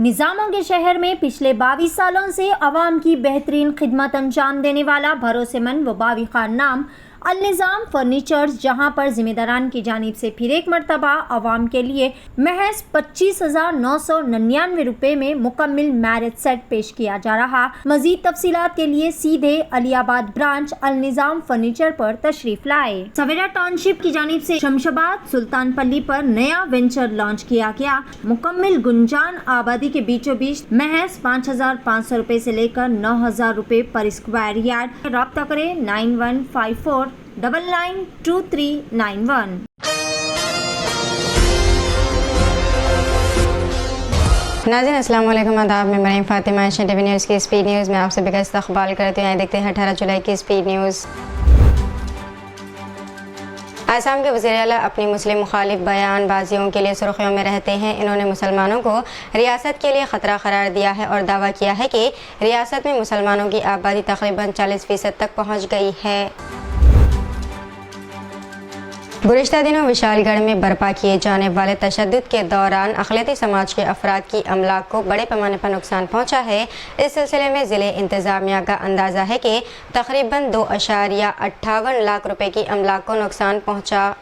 निज़ामों के शहर में पिछले 22 सालों से आवाम की बेहतरीन खिदमत अंजाम देने वाला भरोसेमंद व बाविक़ार नाम अल-निज़ाम फर्नीचर्स, जहां पर ज़िम्मेदारान की जानिब से फिर एक मरतबा आवाम के लिए महज 25,999 रुपये में मुकम्मल मैरिज सेट पेश किया जा रहा। मज़ीद तफसीलात के लिए सीधे अलीआबाद ब्रांच अल-निज़ाम फर्नीचर पर तशरीफ लाए। सवेरा टाउनशिप की जानिब से शमशाबाद सुल्तान पल्ली पर नया वेंचर लॉन्च किया गया। मुकम्मल गुंजान आबादी के बीचों बीच महज 5,500 रुपये से लेकर 9,000 रुपये पर स्क्वायर यार्ड। राब्ता करें 9154 992391। नाज़रीन अस्सलाम वालेकुम, आदाब। मैं Maryam Fatima, Asian TV news की स्पीड न्यूज़ में आप सभी का इस्तक़बाल करते हैं। देखते हैं 18 जुलाई की स्पीड न्यूज़। आसाम के वज़ीर आला अपनी मुस्लिम मुखालिफ बयानबाजियों के लिए सुर्खियों में रहते हैं। इन्होंने मुसलमानों को रियासत के लिए ख़तरा करार दिया है और दावा किया है कि रियासत में मुसलमानों की आबादी तकरीबन 40% तक पहुँच गई है। गुज़िश्ता दिनों विशालगढ़ में बर्पा किए जाने वाले तशद्दुद के दौरान अक़लियती समाज के अफराद की अमलाक को बड़े पैमाने पर नुकसान पहुंचा है। इस सिलसिले में ज़िले इंतज़ामिया का अंदाज़ा है कि तकरीबन 2.58 लाख रुपए की अमलाक को नुकसान पहुंचा।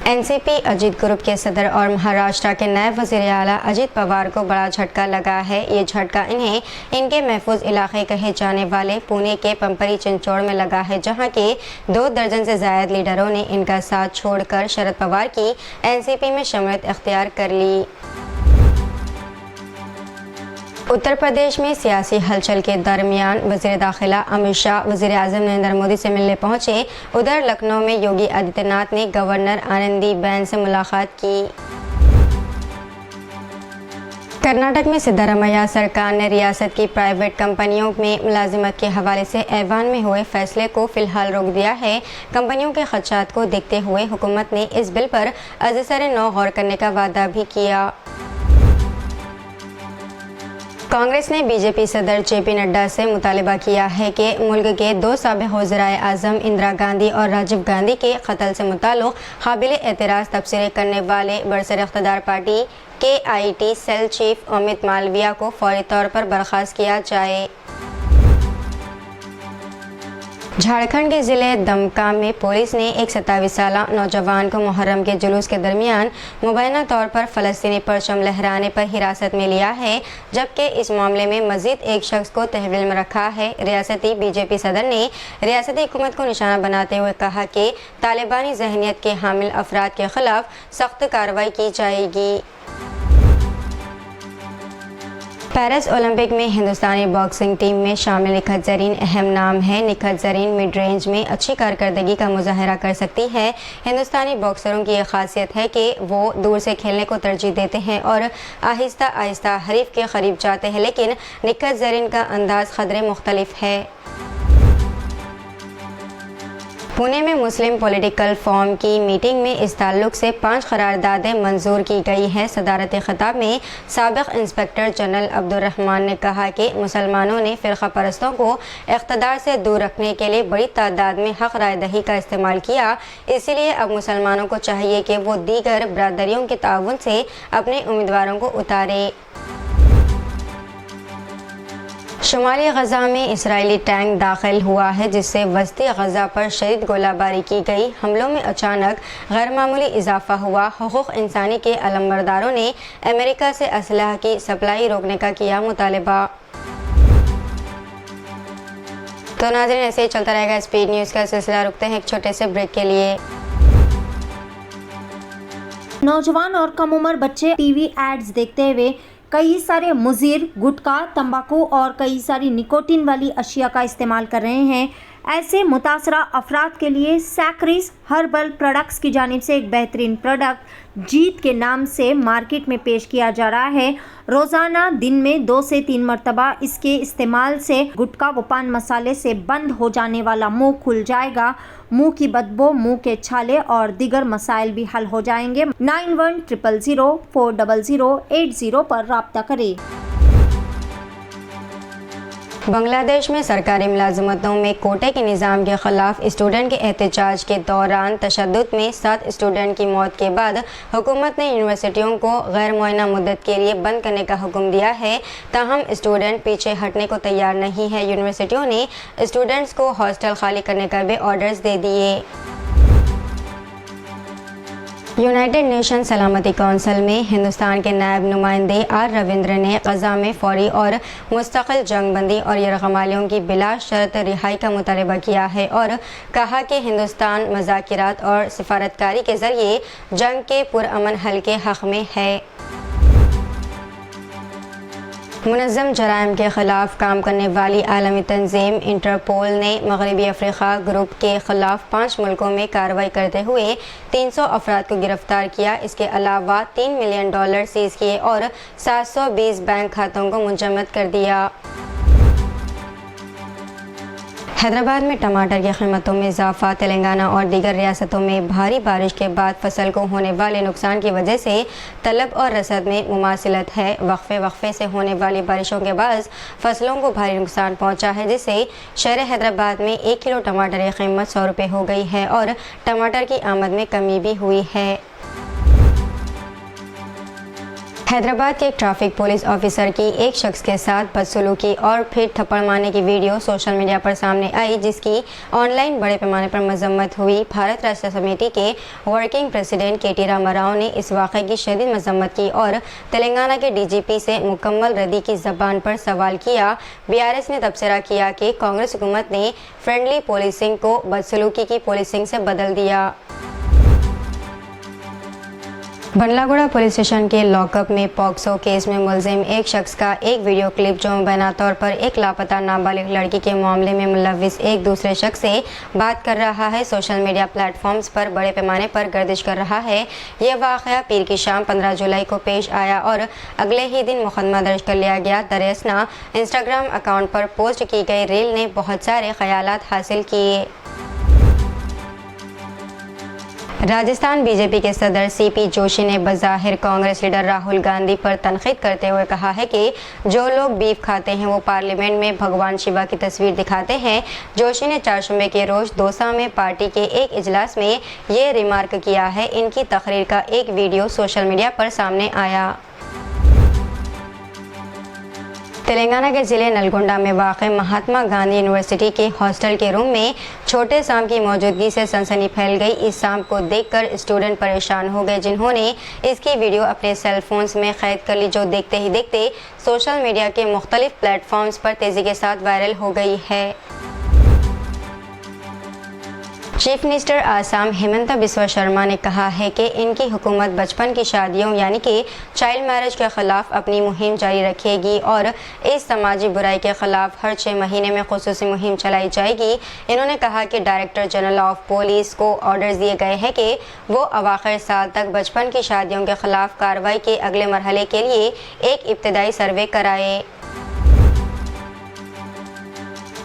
एनसीपी अजीत ग्रुप के सदर और महाराष्ट्र के नायब वज़ीर आला अजित पवार को बड़ा झटका लगा है। ये झटका इन्हें इनके महफूज इलाके कहे जाने वाले पुणे के पंपरी चिंचोड़ में लगा है, जहां के 2 दर्जन से ज़ायद लीडरों ने इनका साथ छोड़कर शरद पवार की एनसीपी में शमूलियत इख्तियार कर ली। उत्तर प्रदेश में सियासी हलचल के दरमियान वज़ीर दाखिला अमित शाह वज़ीर आज़म नरेंद्र मोदी से मिलने पहुंचे। उधर लखनऊ में योगी आदित्यनाथ ने गवर्नर आनंदीबेन से मुलाकात की। कर्नाटक में सिद्धारमैया सरकार ने रियासत की प्राइवेट कंपनियों में मुलाजिमत के हवाले से ऐवान में हुए फैसले को फ़िलहाल रोक दिया है। कंपनियों के खदशात को देखते हुए हुकूमत ने इस बिल पर अज़सर नौ गौर करने का वादा भी किया। कांग्रेस ने बीजेपी सदर जेपी नड्डा से मुतालिबा किया है कि मुल्क के 2 साबिक़ वज़ीराए आज़म इंदिरा गांधी और राजीव गांधी के कत्ल से मुताल्लिक़ काबिल एतराज़ तबसरे करने वाले बरसर इक़्तिदार party KIT cell chief Amit Malviya को फौरी तौर पर बर्खास्त किया जाए। झारखंड के ज़िले दमका में पुलिस ने एक 27 साला नौजवान को मुहर्रम के जुलूस के दरमियान मुबैना तौर पर फ़लस्तीनी परचम लहराने पर हिरासत में लिया है, जबकि इस मामले में मज़ीद एक शख्स को तहवील में रखा है। रियासती बीजेपी सदर ने रियासती हुकूमत को निशाना बनाते हुए कहा कि तालिबानी जहनीत के हामिल अफराद के ख़िलाफ़ सख्त कार्रवाई की जाएगी। पेरिस ओलंपिक में हिंदुस्तानी बॉक्सिंग टीम में शामिल निखत ज़रीन अहम नाम है। निखत ज़रीन मिड रेंज में अच्छी कारकर्दगी का मुजाहरा कर सकती है। हिंदुस्तानी बॉक्सरों की यह खासियत है कि वो दूर से खेलने को तरजीह देते हैं और आहिस्ता आहिस्ता हरीफ के करीब जाते हैं, लेकिन निखत ज़रीन का अंदाज़ क़दरे मुख्तलिफ है। पुणे में मुस्लिम पॉलिटिकल फोरम की मीटिंग में इस ताल्लुक से 5 करारदादें मंजूर की गई हैं। सदारत खिताब में साबिक़ इंस्पेक्टर जनरल अब्दुर्रहमान ने कहा कि मुसलमानों ने फ़िरक़ा परस्तों को इक़्तिदार से दूर रखने के लिए बड़ी तादाद में हक़ राय दही का इस्तेमाल किया, इसलिए अब मुसलमानों को चाहिए कि वो दीगर बरादरियों के ताउन से अपने उम्मीदवारों को उतारे। शुमाली गज़ा में इसराइली टैंक दाखिल हुआ है, जिससे वस्ती गज़ा पर शदीद गोलाबारी की गई। हमलों में अचानक गैरमामूली इजाफा हुआ। हुकूक़ इंसानी के अलमबरदारों ने अमेरिका से असलहा की सप्लाई रोकने का किया मुतालिबा। तो नाज़रीन, ऐसे ही चलता रहेगा स्पीड न्यूज़ का सिलसिला। रुकते हैं एक छोटे से ब्रेक के लिए। नौजवान और कम उम्र बच्चे टीवी एड्स देखते हुए कई सारे मुज़िर, गुटखा, तंबाकू और कई सारी निकोटीन वाली अशिया का इस्तेमाल कर रहे हैं। ऐसे मुतासरा अफराद के लिए सैक्रिस हर्बल प्रोडक्ट्स की जानिब से एक बेहतरीन प्रोडक्ट जीत के नाम से मार्केट में पेश किया जा रहा है। रोज़ाना दिन में 2 से 3 मरतबा इसके इस्तेमाल से गुटखा व पान मसाले से बंद हो जाने वाला मुंह खुल जाएगा। मुंह की बदबू, मुंह के छाले और दीगर मसाइल भी हल हो जाएंगे। 9100040080 पर राब्ता करें। بنگلہ دیش میں سرکاری ملازمتوں میں کوٹے کے نظام کے خلاف اسٹوڈنٹ کے احتجاج کے دوران تشدد میں 7 اسٹوڈنٹ کی موت کے بعد حکومت نے یونیورسٹیوں کو غیر معینہ مدت کے لیے بند کرنے کا حکم دیا ہے، تاہم اسٹوڈنٹ پیچھے ہٹنے کو تیار نہیں ہے۔ یونیورسٹیوں نے اسٹوڈنٹس کو ہاسٹل خالی کرنے کا بھی آرڈرز دے دیے۔ یونائیٹڈ نیشن سلامتی کونسل میں ہندوستان کے نائب نمائندے آر رویندر نے غزہ میں فوری اور مستقل جنگ بندی اور یرغمالیوں کی بلا شرط رہائی کا مطالبہ کیا ہے اور کہا کہ ہندوستان مذاکرات اور سفارتکاری کے ذریعے جنگ کے پرامن حل کے حق میں ہے۔ منظم جرائم کے خلاف کام کرنے والی عالمی تنظیم انٹرپول نے مغربی افریقہ گروپ کے خلاف 5 ملکوں میں کارروائی کرتے ہوئے 300 افراد کو گرفتار کیا۔ اس کے علاوہ $3 ملین سیز کیے اور 720 بینک کھاتوں کو منجمد کر دیا۔ حیدرآباد میں ٹماٹر کی قیمتوں میں اضافہ۔ تلنگانہ اور دیگر ریاستوں میں بھاری بارش کے بعد فصل کو ہونے والے نقصان کی وجہ سے طلب اور رسد میں مماثلت ہے۔ وقفے سے ہونے والی بارشوں کے باعث فصلوں کو بھاری نقصان پہنچا ہے، جس سے شہر حیدرآباد میں 1 کلو ٹماٹر کی قیمت 100 روپے ہو گئی ہے اور ٹماٹر کی آمد میں کمی بھی ہوئی ہے۔ حیدرآباد کے ایک ٹریفک پولیس آفیسر کی ایک شخص کے ساتھ بدسلوکی اور پھر تھپڑ مارنے کی ویڈیو سوشل میڈیا پر سامنے آئی، جس کی آن لائن بڑے پیمانے پر مذمت ہوئی۔ بھارت راشٹر سمیتی کے ورکنگ پریزیڈنٹ کے ٹی راما راؤ نے اس واقعے کی شدید مذمت کی اور تلنگانہ کے ڈی جی پی سے مکمل ردی کی زبان پر سوال کیا۔ BRS نے تبصرہ کیا کہ کانگریس حکومت نے فرینڈلی پولیسنگ کو بدسلوکی کی پولیسنگ سے بدل دیا۔ بنڈلا گوڑہ پولیس اسٹیشن کے لاک اپ میں پاکسو کیس میں ملزم ایک شخص کا ایک ویڈیو کلپ جو مبینہ طور پر ایک لاپتہ نابالغ لڑکی کے معاملے میں ملوث ایک دوسرے شخص سے بات کر رہا ہے، سوشل میڈیا پلیٹ فارمز پر بڑے پیمانے پر گردش کر رہا ہے۔ یہ واقعہ پیر کی شام 15 جولائی کو پیش آیا اور اگلے ہی دن مقدمہ درج کر لیا گیا۔ دراصل انسٹاگرام اکاؤنٹ پر پوسٹ کی گئی ریل نے بہت سارے خیالات حاصل کیے۔ راجستھان بی جے پی کے صدر CP جوشی نے بظاہر کانگریس لیڈر راہل گاندھی پر تنقید کرتے ہوئے کہا ہے کہ جو لوگ بیف کھاتے ہیں وہ پارلیمنٹ میں بھگوان شیوا کی تصویر دکھاتے ہیں۔ جوشی نے چہارشنبے کے روز دوسا میں پارٹی کے ایک اجلاس میں یہ ریمارک کیا ہے۔ ان کی تقریر کا ایک ویڈیو سوشل میڈیا پر سامنے آیا۔ تلنگانہ کے ضلع نلگونڈا میں واقع مہاتما گاندھی یونیورسٹی کے ہاسٹل کے روم میں چھوٹے سانپ کی موجودگی سے سنسنی پھیل گئی۔ اس سانپ کو دیکھ کر اسٹوڈنٹ پریشان ہو گئے، جنہوں نے اس کی ویڈیو اپنے سیل فونز میں قید کر لی، جو دیکھتے ہی دیکھتے سوشل میڈیا کے مختلف پلیٹ فارمز پر تیزی کے ساتھ وائرل ہو گئی ہے۔ چیف منسٹر آسام ہیمنتا بسوا شرما نے کہا ہے کہ ان کی حکومت بچپن کی شادیوں یعنی کہ چائلڈ میرج کے خلاف اپنی مہم جاری رکھے گی اور اس سماجی برائی کے خلاف ہر 6 مہینے میں خصوصی مہم چلائی جائے گی۔ انہوں نے کہا کہ ڈائریکٹر جنرل آف پولیس کو آرڈرز دیے گئے ہیں کہ وہ اواخر سال تک بچپن کی شادیوں کے خلاف کارروائی کے اگلے مرحلے کے لیے ایک ابتدائی سروے کرائے۔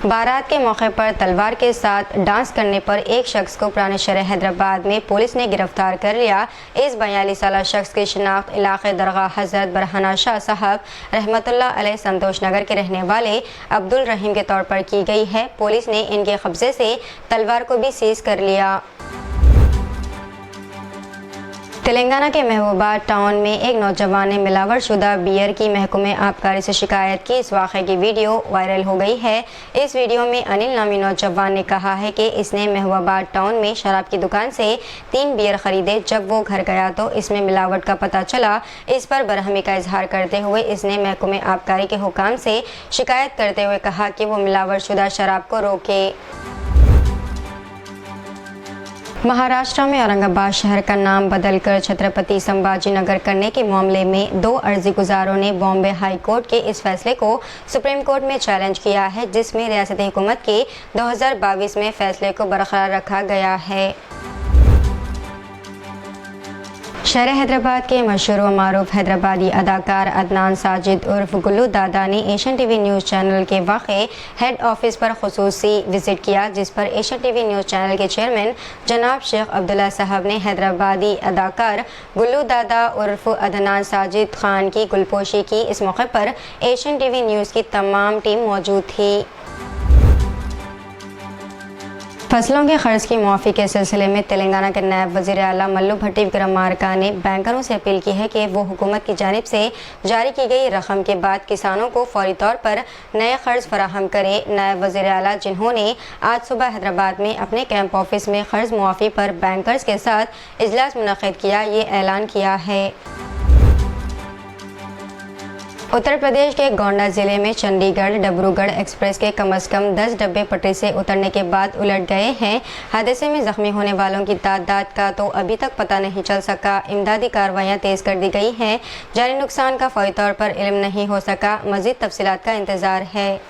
بارات کے موقع پر تلوار کے ساتھ ڈانس کرنے پر ایک شخص کو پرانے شہر حیدرآباد میں پولیس نے گرفتار کر لیا۔ اس 42 سالہ شخص کی شناخت علاقے درگاہ حضرت برہنہ شاہ صاحب رحمۃ اللہ علیہ سنتوش نگر کے رہنے والے عبدالرحیم کے طور پر کی گئی ہے۔ پولیس نے ان کے قبضے سے تلوار کو بھی سیز کر لیا۔ تلنگانہ کے محبوبہ ٹاؤن میں ایک نوجوان نے ملاوٹ شدہ بیئر کی محکمہ آبکاری سے شکایت کی۔ اس واقعے کی ویڈیو وائرل ہو گئی ہے۔ اس ویڈیو میں انل نامی نوجوان نے کہا ہے کہ اس نے محبوبہ ٹاؤن میں شراب کی دکان سے 3 بیئر خریدے۔ جب وہ گھر گیا تو اس میں ملاوٹ کا پتہ چلا۔ اس پر برہمی کا اظہار کرتے ہوئے اس نے محکمہ آبکاری کے حکام سے شکایت کرتے ہوئے کہا کہ وہ ملاوٹ شدہ شراب کو روکے۔ مہاراشٹر میں اورنگ آباد شہر کا نام بدل کر چھترپتی سمبھاجی نگر کرنے کے معاملے میں 2 عرضی گزاروں نے بامبے ہائی کورٹ کے اس فیصلے کو سپریم کورٹ میں چیلنج کیا ہے، جس میں ریاستی حکومت کے 2022 میں فیصلے کو برقرار رکھا گیا ہے۔ शहर हैदराबाद के मशहूर व मारूफ हैदराबादी अदाकार अदनान साजिद उर्फ गुल्लू दादा ने एशियन टीवी न्यूज़ चैनल के वाक़े हेड ऑफिस पर खुसूसी विज़िट किया, जिस पर एशियन टीवी न्यूज़ चैनल के चेयरमैन जनाब शेख अब्दुल्ला साहब ने हैदराबादी अदाकार गुल्लू दादा उर्फ अदनान साजिद खान की गुलपोशी की। इस मौके पर एशियन टीवी न्यूज़ की तमाम टीम मौजूद थी। फसलों के कर्ज की मुआफ़ी के सिलसिले में तेलंगाना के नायब वज़ीर आला मल्लू भट्टी विक्रमार्का ने बैंकरों से अपील की है कि वो हुकूमत की जानिब से जारी की गई रकम के बाद किसानों को फौरी तौर पर नए कर्ज फराहम करे। नायब वज़ीर आला, जिन्होंने आज सुबह हैदराबाद में अपने कैंप ऑफिस में कर्ज मुआफ़ी पर बैंकर्स के साथ इजलास मुनक़्क़िद किया, ये ऐलान किया है। उत्तर प्रदेश के गोंडा ज़िले में चंडीगढ़ डिब्रूगढ़ एक्सप्रेस के कम से कम 10 डब्बे पटरी से उतरने के बाद उलट गए हैं। हादसे में ज़ख्मी होने वालों की तादाद का तो अभी तक पता नहीं चल सका। इमदादी कार्रवाइयाँ तेज़ कर दी गई हैं। जानी नुकसान का फौरी तौर पर इल्म नहीं हो सका। मज़ीद तफसीलात का इंतज़ार है।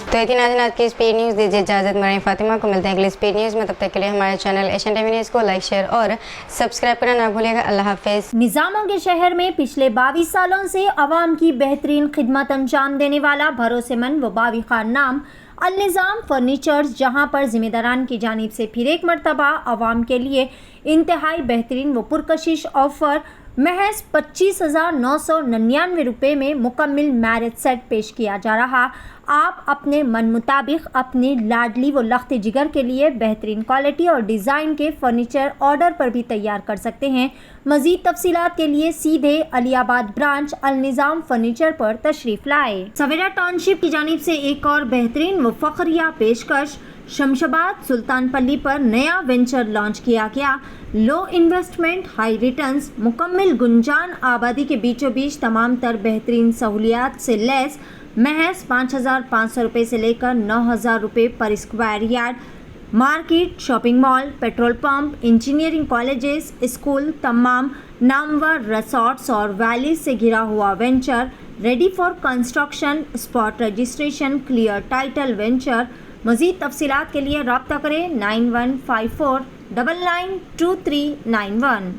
तो इतनी आज की स्पीड न्यूज़ दीजिए इजाज़त। मेरी फातिमा को मिलते हैं अगली स्पीड न्यूज़ में। तब तक के लिए हमारे चैनल एशियन टीवी न्यूज़ को लाइक, शेयर और सब्सक्राइब करना ना भूलिएगा। अल्लाह हाफिज़। निज़ामों के शहर में पिछले 22 सालों से आवाम की बेहतरीन खिदमत अंजाम देने वाला भरोसेमंद व बाविक़ार नाम अल-निज़ाम फर्नीचर्स, जहां पर ज़िम्मेदारान की जानिब से फिर एक मरतबा आवाम के लिए इंतहाई बेहतरीन व पुरकशिश ऑफ़र महज 25,999 रुपये में मुकम्मल मैरिज सेट पेश किया जा रहा। आप अपने मन मुताबिक अपनी लाडली व लख्त जिगर के लिए बेहतरीन क्वालिटी और डिज़ाइन के फर्नीचर ऑर्डर पर भी तैयार कर सकते हैं। मज़ीद तफसीलात के लिए सीधे अलीआबाद ब्रांच अल-निज़ाम फर्नीचर पर तशरीफ़ लाए। सवेरा टाउनशिप की जानिब से एक और बेहतरीन व फ़ख्रिया पेशकश, शमशाबाद सुल्तानपल्ली पर नया वेंचर लॉन्च किया गया। लो इन्वेस्टमेंट हाई रिटर्न्स, मुकम्मल गुंजान आबादी के बीचों बीच तमाम तर बेहतरीन सहूलियात से लैस महज 5,500 रुपये से लेकर 9,000 रुपये पर square yard. Market, shopping mall, petrol pump, engineering colleges, school, तमाम नामवर रिसॉर्ट्स और वैलीज से घिरा हुआ venture, ready for construction, spot registration, clear title venture. मज़ीद तफसीलात के लिए रब्ता करें 9154992391।